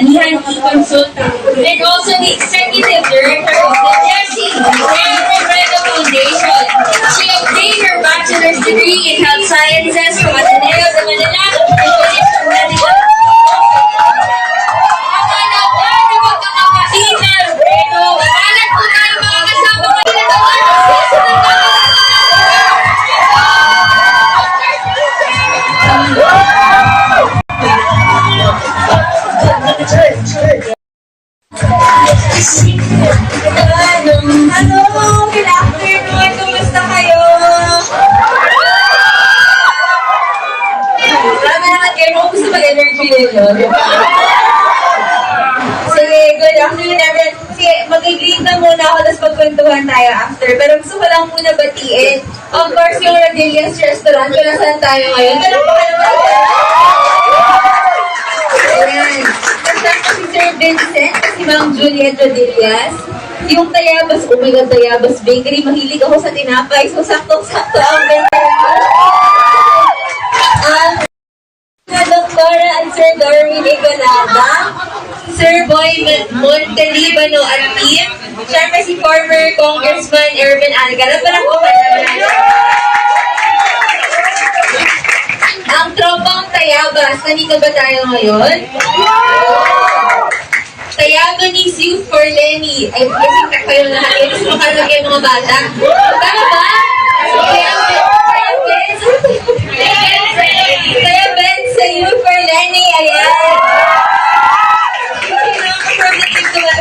Bayanihan Consultant, and also the Executive Director of the Jesse and Progreso Foundation. She obtained her bachelor's degree in Health Sciences from Ateneo de Manila and finished her medical. Hello, good afternoon. Kumusta kayo? Marami naman kayo. Kung gusto mag-energy ninyo, di ba? Sige, good afternoon everyone. Sige, mag-greet na muna ako, tapos magkwentuhan tayo after. Pero gusto ko lang muna batiin. Of course, yung Rodelia's Restaurant, kung nasaan tayo ngayon. Pero baka naman ayan. Kasama si Sir Vincent, si Ma'am Juliet Rodelias. Yung Tayabas, oh my God, Tayabas Bakery. Mahilig ako sa tinapay. So, saktong-sakto ang bakery. Doktora at Sir Darwin Icolada. Sir Boy Montelibano at team. Siyempre si former Congressman Erwin Alcala. Parang ang tropang Tayabas. Nandito ba tayo ngayon? Tayabanese Youth for Lenny. Ay, kasi kayo lahat. Kasi makasag kayo mga bata. Tama ba? Tayabanese Youth for Lenny. Ayan.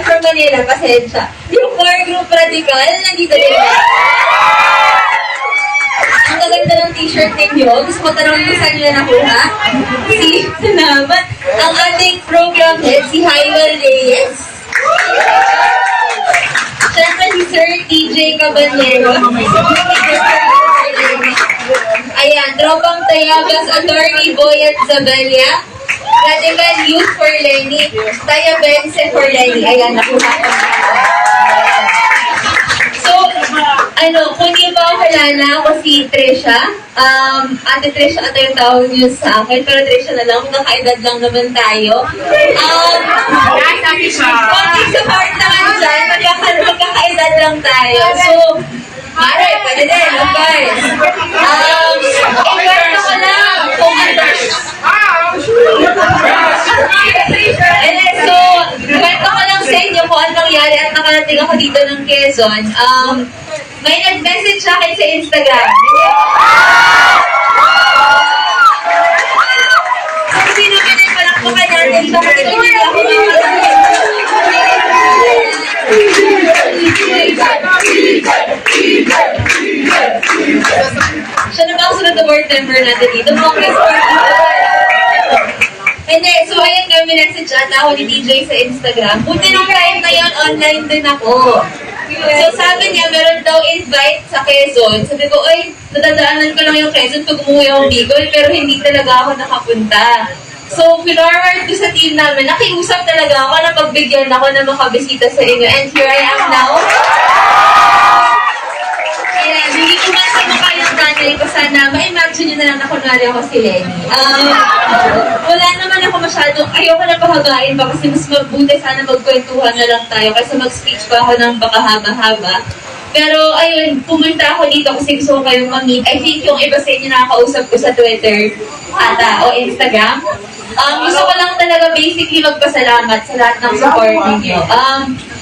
From Manila, pasensya. Yung core group radical, nandito din. Ang gaganda ng t-shirt ninyo. Gusto ko tanong kung saan nila nakuha. Salamat. Ang ating program head, si Haywal Reyes. Siyempre si Sir TJ Caballero. Ayan, tropang Tayabas, Attorney Boyet Zabelia. Radical Youth for Lenny. Tayabense for Lenny. Ayan, nakuha. Kung hindi ba ako kilala, ako si Tricia. Ate Tricia ata yung tawag niyo sa akin, pero Tricia na lang, magkakaedad lang naman tayo. Konti sa part naman dyan, magkakaedad lang tayo. So, Mare, pwede din, of course. Ikwento ko lang kung ano. So, kwento ko lang sa inyo kung anong nangyari at nakarating ako dito ng Quezon. May nag-message sa akin sa Instagram. Kung sino pinagpalakpakan natin siya kasi hindi ako siya na ba ang sunod na board member natin dito? Hindi, so ayan nga, minessage ata ako ni DJ sa Instagram. Buti nung time na yun, online din ako. So sabi niya, meron daw invite sa Quezon. Sabi ko, oy, nadadaanan ko lang yung Quezon pag umuwi akong Bicol, pero hindi talaga ako nakapunta. So, forward ko sa team namin, nakiusap talaga ako na pagbigyan ako na makabisita sa inyo. And here I am now. Ayan, hindi ko man sa mukha yung nanay ko. Sana, ma-imagine nyo na lang na kunwari ako si Lenny. Wala naman ako masyadong, ayoko na pahabain pa kasi mas mabuti sana magkwentuhan na lang tayo kasi mag-speech pa ako ng baka haba-haba. Pero ayun, pumunta ako dito kasi gusto ko kayong ma-meet. I think yung iba sa inyo nakakausap ko sa Twitter ata o Instagram. Gusto ko lang talaga basically magpasalamat sa lahat ng support ninyo.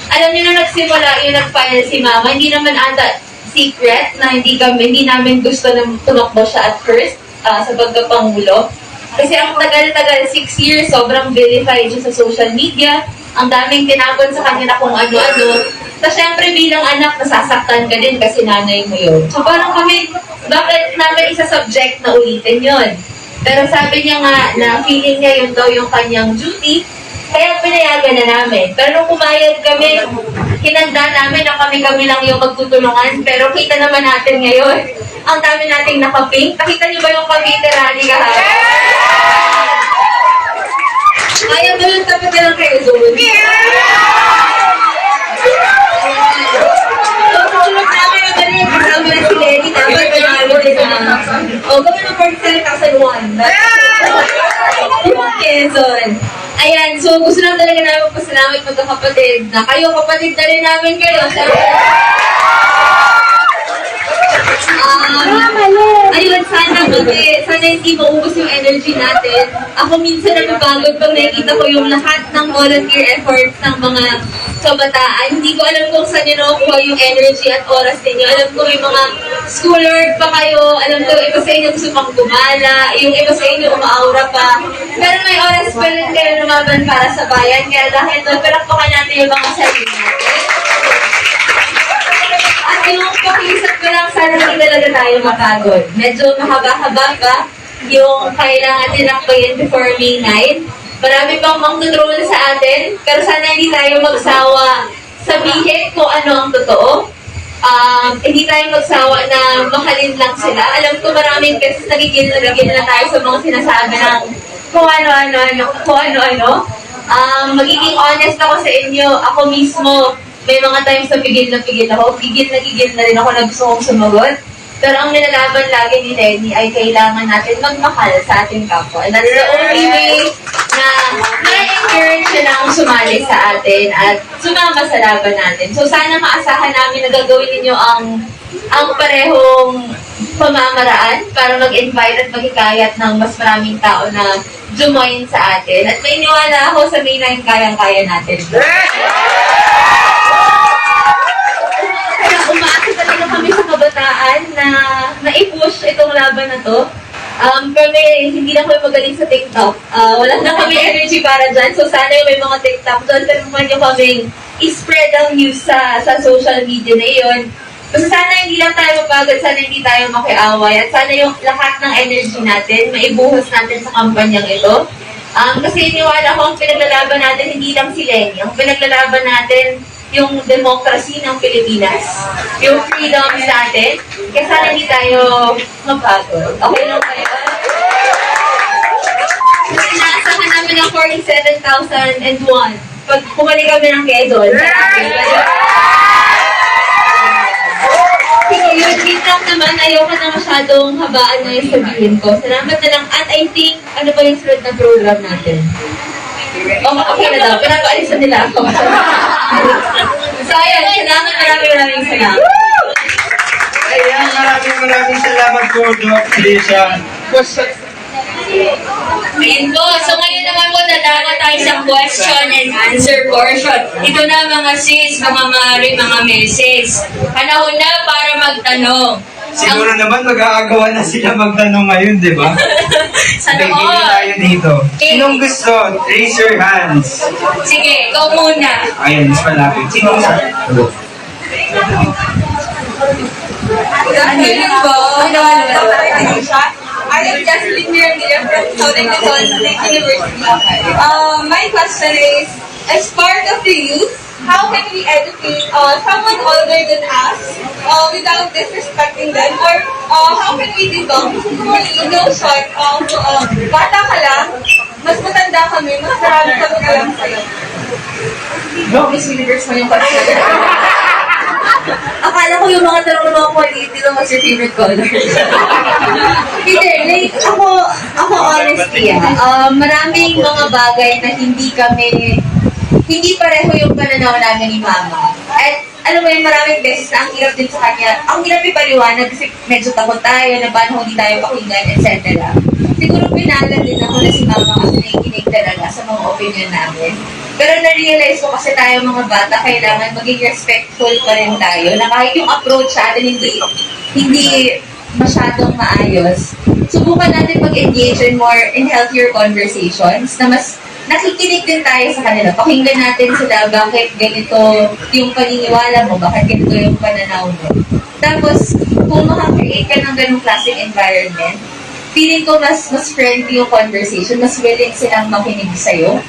Alam niyo na nagsimula yung nag-file si Mama, hindi naman ata secret na hindi namin gusto na tumakbo siya at first sa pagkapangulo. Kasi ang tagal-tagal, 6 years, sobrang verified siya sa social media. Ang daming tinapon sa kanya na kung ano-ano. So, syempre bilang anak, nasasaktan ka din kasi nanay mo yun. So, parang kami, bakit namin isa-subject na ulitin yun? Pero sabi niya nga na feeling niya yun daw yung kanyang duty, kaya pinayagan na namin. Pero nung pumayag kami, hinanda namin na kami-kami lang yung magtutulungan. Pero kita naman natin ngayon, ang dami nating nakapink. Nakita niyo ba yung Cavite rally kahapon? Ayaw ba yung tapat na lang kayo, Zoe? So, tulog namin yung galing. Kasama na si Lenny. Dapat pinamit din na. O, gawin ng 47,001. Yung Quezon. Ayan, so gusto lang talaga namin magpasalamat magkakapatid na kayo, kapatid na rin namin kayo. Ayun, sana hindi maubos yung energy natin. Ako minsan napapagod pag nakikita ko yung lahat ng volunteer efforts ng mga kabataan. Hindi ko alam kung saan nyo nakukuha yung energy at oras ninyo. Alam ko may mga schoolwork pa kayo. Alam ko iba sa inyo gusto pang gumala. Yung iba sa inyo umaaura pa. Pero may oras pa rin kayo lumaban para sa bayan. Kaya dahil doon, palakpakan natin yung mga sarili natin. At yung pakiusap ko lang, sana hindi talaga tayo mapagod. Medyo mahaba-haba pa yung kailangan tinakbayan before May 9. Marami pang mang-control sa atin, pero sana hindi tayo magsawa sabihin kung ano ang totoo. Hindi tayo magsawa na mahalin lang sila. Alam ko maraming beses nagigil na tayo sa mga sinasabi ng kung ano-ano. Magiging honest ako sa inyo, ako mismo, may mga times na pigil ako. Gigil na rin ako na gusto kong sumagot. Pero ang nilalaban lagi ni Lenny ay kailangan natin magmahal sa ating kapwa. And that's the only way na ma-encourage siya na sumali sa atin at sumama sa laban natin. So sana maasahan namin na gagawin ninyo ang parehong pamamaraan para mag-invite at mag-hikayat ng mas maraming tao na jumoin sa atin. At may niwala ako sa May 9 kayang-kaya natin. Umaasa talaga kami sa kabataan na i-push itong laban na to. Kami, hindi na kami magaling sa TikTok. Wala na kami energy para dyan. So sana yung may mga TikTok doon, tulungan nyo kaming i-spread ang news sa social media na yun. Basta sana hindi lang tayo mapagod, sana hindi tayo makiaway, at sana yung lahat ng energy natin, maibuhos natin sa kampanyang ito. Kasi iniwala ko, ang pinaglalaban natin, hindi lang si Lenny. Ang pinaglalaban natin, yung democracy ng Pilipinas, yung freedoms natin, kaya sana hindi tayo mapagod. Okay lang kayo? Kasi naasahan namin ng 47,001 pag pumalik kami ng Quezon. Sige, yun lang naman, ayoko na masyadong habaan na yung sabihin ko. Salamat na lang. At I think, ano ba yung sunod na program natin? Okay na daw. Pinapaalisan nila ako. So, ayan. Salamat. Maraming salamat. Ayan, maraming salamat po, Doc Tricia. Ayan po. So ngayon naman po, dadako tayo sa question and answer portion. Ito na mga sis, mga mari, mga meses. Panahon na para magtanong. Siguro naman mag-aagawan na sila magtanong ngayon, di ba? Sana Sige all. tayo dito. Sinong gusto? Raise your hands. Sige, ikaw muna. Ayan, mas malapit. Sinong gusto? Ano yun po? I am Jasmine Miranda from Southern Quezon State University. My question is, as part of the youth, how can we educate someone older than us without disrespecting them? Or how can we debunk the notion of bata ka lang, mas matanda kami, mas marami kami alam sa'yo? No, Miss Universe mo yung question. Akala ko yung mga tanong ng mga politiko was your favorite color. Hindi, like, ako honestly, maraming mga bagay na hindi pareho yung pananaw namin ni Mama. At alam mo yun, maraming beses na ang hirap din sa kanya. Ang hirap ipaliwanag kasi medyo takot tayo na paano hindi tayo pakinggan, etc. Siguro pinagal din ako na si Mama kasi nakikinig talaga sa mga opinion namin. Pero na-realize ko kasi tayo mga bata, kailangan maging respectful pa rin tayo. Na kahit yung approach sa atin hindi masyadong maayos. Subukan natin mag-engage in healthier conversations na mas nakikinig din tayo sa kanila. Pakinggan natin sila bakit ganito yung paniniwala mo, bakit ganito yung pananaw mo. Tapos, kung makakreate ka ng ganung klaseng environment, feeling ko mas friendly yung conversation, mas willing silang makinig sa'yo.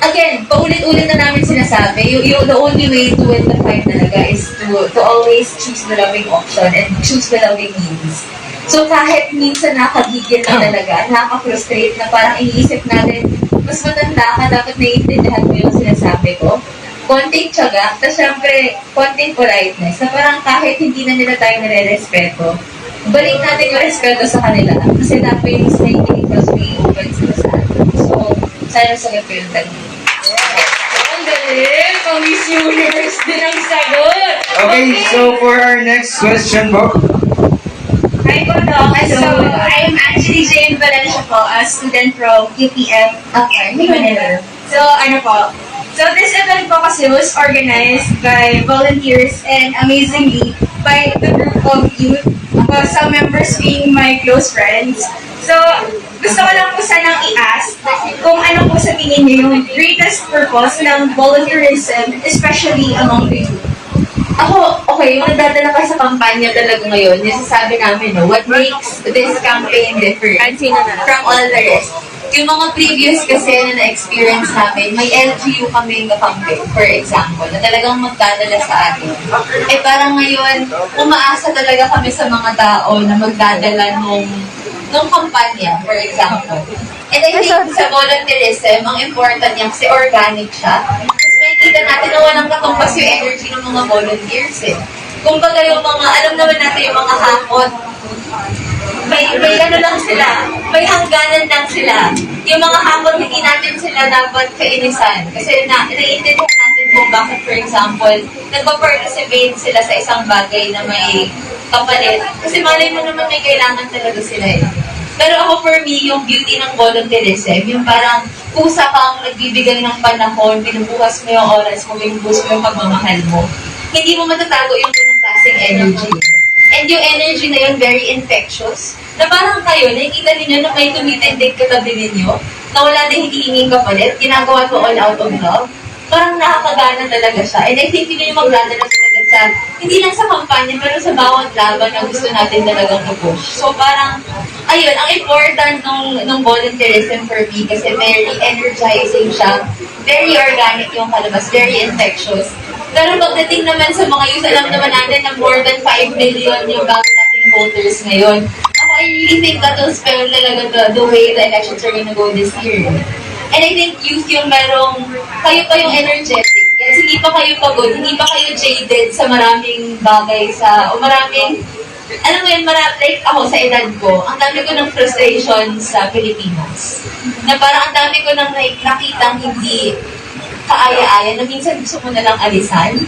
Again, paulit-ulit na namin sinasabi, the only way to win the fight talaga is to always choose the loving option and choose the loving means. So kahit minsan nakagigil na talaga, nakaka-frustrate na parang iniisip natin, mas matanda ka, dapat naiintindihan mo yung sinasabi ko. Konting tiyaga, tapos syempre, konting politeness, na parang kahit hindi na nila tayo nare-respeto, balik natin yung respeto sa kanila. Kasi dapat yung mas naiintindihan kasi may open sila sa atin. So Sana sagot ko yung tanong. Ang galing! Pang Miss Universe din ang sagot! Okay, so for our next question po. Hi po, Doc. So, I'm actually Jane Valencia po, a student from UPM. Okay, hindi ko nila. So, ano po? So, this event po kasi was organized by volunteers and amazingly by the group of youth, some members being my close friends. So, gusto ko lang po sanang i-ask kung ano po sa tingin niyo yung greatest purpose ng volunteerism, especially among the youth. Ako, okay, yung nagdadala ka sa kampanya talaga ngayon, yung sasabi namin, no, what makes this campaign different from all the rest? Yung mga previous kasi na na-experience namin, may LGU kaming campaign, for example, na talagang magdadala sa atin. Eh parang ngayon, umaasa talaga kami sa mga tao na magdadala nung kampanya, for example. And I think sa volunteerism, ang important niya kasi organic siya. Tapos makikita natin na walang katumbas yung energy ng mga volunteers eh. Kumbaga yung mga, alam naman natin yung mga hakot, may ano lang sila, may hangganan lang sila. Yung mga hakot, hindi natin sila dapat kainisan. Kasi naiintindihan natin kung bakit, for example, nagpa-participate sila sa isang bagay na may kapalit. Kasi malay mo naman may kailangan talaga sila eh. Pero ako for me, yung beauty ng volunteerism, yung parang kusa kang nagbibigay ng panahon, binubuhas mo yung oras mo, binubuhas mo yung pagmamahal mo. Hindi mo matatago yung ganung klaseng energy. And yung energy na yun, very infectious. Na parang kayo, nakikita ninyo na may tumitindig katabi ninyo, na wala na hindi hinging kapalit, ginagawa to all out of love. Parang nakakagana talaga siya. And I think yun yung magdadala talaga sa, hindi lang sa kampanya, pero sa bawat laban na gusto natin talagang i-push. So parang, ayun, ang important nung volunteerism for me kasi very energizing siya, very organic yung kalabas, very infectious. Pero pagdating naman sa mga youth, alam naman natin na more than 5 million yung bago nating voters ngayon. Ako, I really think that will spell talaga the way the elections are gonna go this year. And I think youth yung merong, kayo pa yung energetic. Kasi hindi pa kayo pagod, hindi pa kayo jaded sa maraming bagay o maraming, alam mo yun, like ako sa edad ko, ang dami ko ng frustration sa Pilipinas. Na parang ang dami ko nang nakitang hindi kaaya-aya, na minsan gusto mo na lang alisan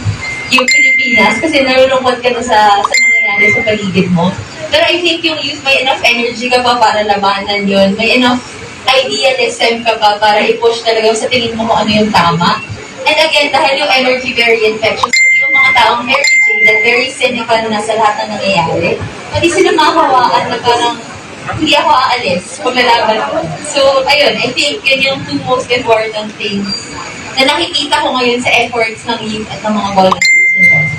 yung Pilipinas kasi nalulungkot ka na sa nangyayari sa paligid mo. Pero I think yung youth, may enough energy ka pa para labanan yun, may enough idealism ka pa para i-push talaga sa tingin mo kung ano yung tama. And again, dahil yung energy very infectious, yung mga taong very jaded, very cynical na sa lahat ng nangyayari, hindi sila makakawaan na parang hindi ako aalis kung lalaban ko. So, ayun, I think yun yung two most important things na nakikita ko ngayon sa efforts ng youth at ng mga volunteers involved.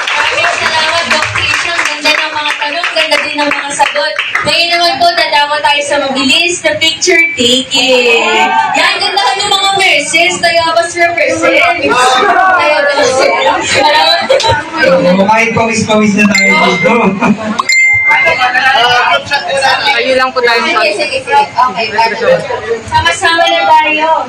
Maraming salamat, Doc Tricia. Ang ganda ng mga tanong, ganda din ng mga sagot. Ngayon naman po, dadama tayo sa mabilis na picture taking. Yan, ganda ka ng mga nurses. Tayabas represent. Tayabas. Kahit pawis-pawis na tayo dito. Kayo lang po tayo sa Sige. Okay, Sama-sama na tayo.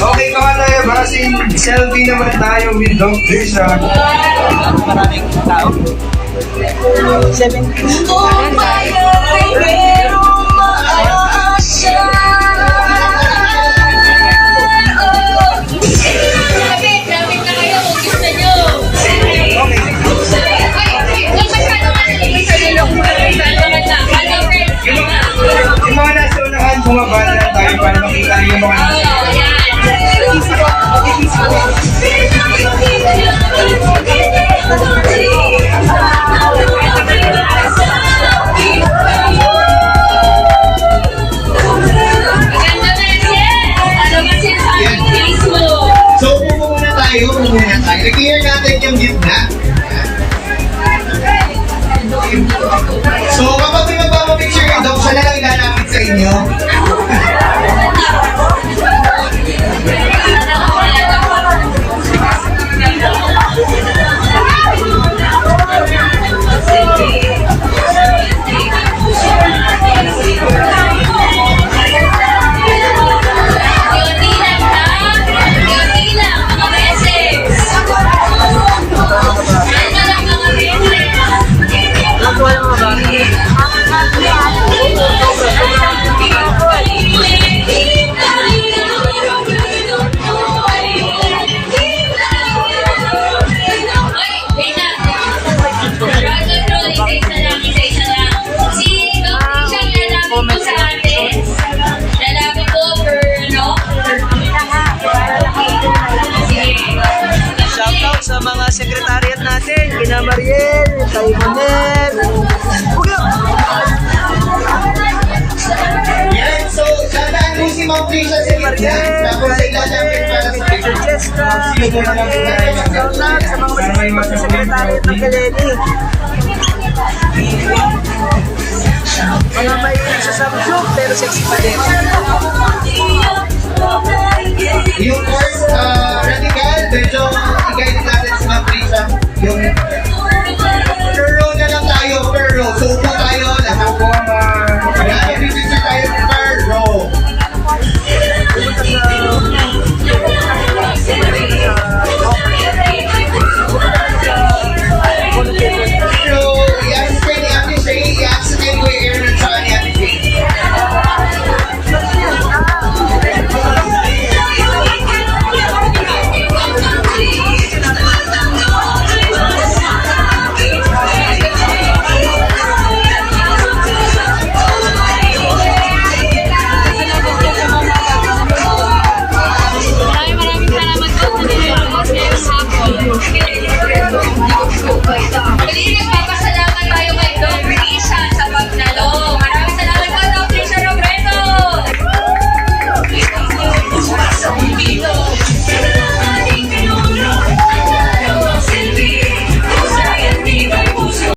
Okay mga Tayabas, selfie naman tayo with Doc Tricia. maraming tao. 17. Kung tayo ay merong maasya. Lapit na kayo kung gusto nyo. Yung mga nasa unahan, bumabala na tayo para makita yung mga Oh, yeah. yung gitna. So, kapag may magpapapicture yung dog, siya na lang ilalapit sa inyo. Shoutout sa mga sekretariat natin, kina Mariel, Tayabas. Yan, so, dadaan po si Ma'am Tricia sa gitna. Tapos sa ilalapit para sa picture. Jessica, Sige na lang po tayo shoutout sa mga sekretariat ng Kaleni. Mga may sa Samsung, pero sexy pa din. Yung course, radical, medyo i-guide natin si Ma'am Tricia. Yung